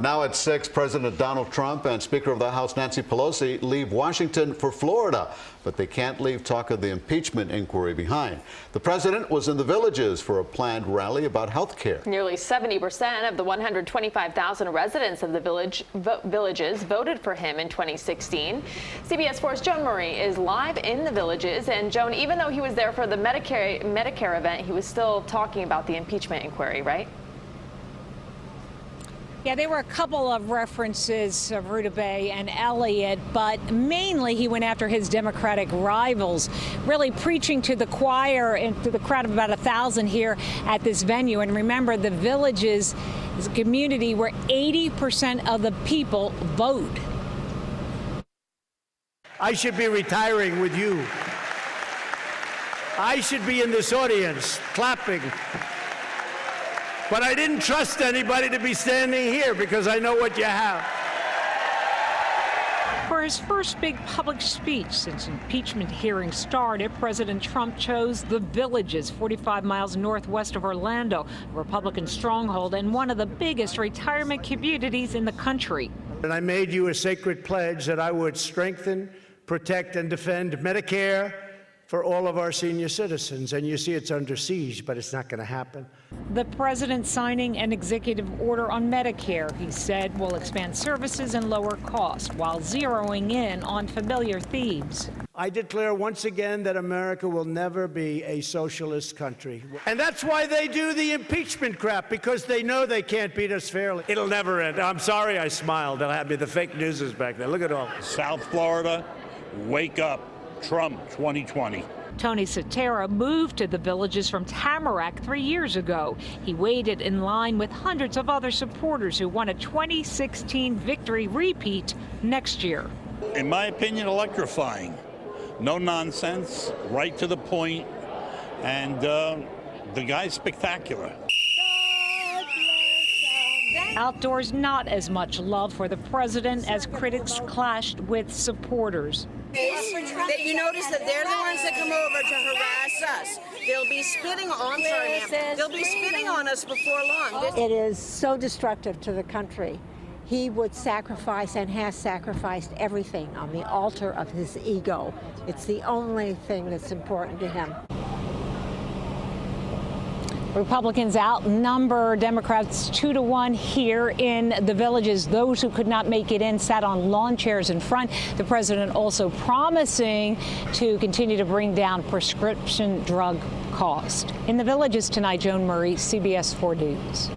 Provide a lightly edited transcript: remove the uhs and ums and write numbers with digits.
Now at 6, President Donald Trump and Speaker of the House Nancy Pelosi leave Washington for Florida, but they can't leave talk of the impeachment inquiry behind. The president was in the Villages for a planned rally about health care. Nearly 70% of the 125,000 residents of the Villages voted for him in 2016. CBS 4's Joan Murray is live in the Villages. And Joan, even though he was there for the Medicare event, he was still talking about the impeachment inquiry, right? Yeah, there were a couple of references of Ruta Bay and Elliott, but mainly he went after his Democratic rivals, really preaching to the choir and to the crowd of about 1,000 here at this venue. And remember, the Villages is a community where 80% of the people vote. I should be retiring with you. I should be in this audience clapping. But I didn't trust anybody to be standing here because I know what you have. For his first big public speech since impeachment hearings started, President Trump chose the Villages, 45 miles northwest of Orlando, a Republican stronghold and one of the biggest retirement communities in the country. And I made you a sacred pledge that I would strengthen, protect, and defend Medicare for all of our senior citizens. And you see it's under siege, but it's not going to happen. The president signing an executive order on Medicare, he said, will expand services and lower costs while zeroing in on familiar themes. I declare once again that America will never be a socialist country. And that's why they do the impeachment crap, because they know they can't beat us fairly. It'll never end. I'm sorry I smiled. They'll have me. The fake news is back there. Look at all. South Florida, wake up. Trump 2020. Tony Soetoro moved to the Villages from Tamarack 3 years ago. He waited in line with hundreds of other supporters who want a 2016 victory repeat next year. In my opinion, electrifying. No nonsense, right to the point, and the guy's spectacular. Outdoors, not as much love for the president as critics clashed with supporters. You notice that they're the ones that come over to harass us. They'll be spitting on, they'll be spitting on us before long. It is so destructive to the country. He would sacrifice and has sacrificed everything on the altar of his ego. It's the only thing that's important to him. Republicans outnumber Democrats 2-1 here in the Villages. Those who could not make it in sat on lawn chairs in front. The president also promising to continue to bring down prescription drug costs. In the Villages tonight, Joan Murray, CBS 4 News.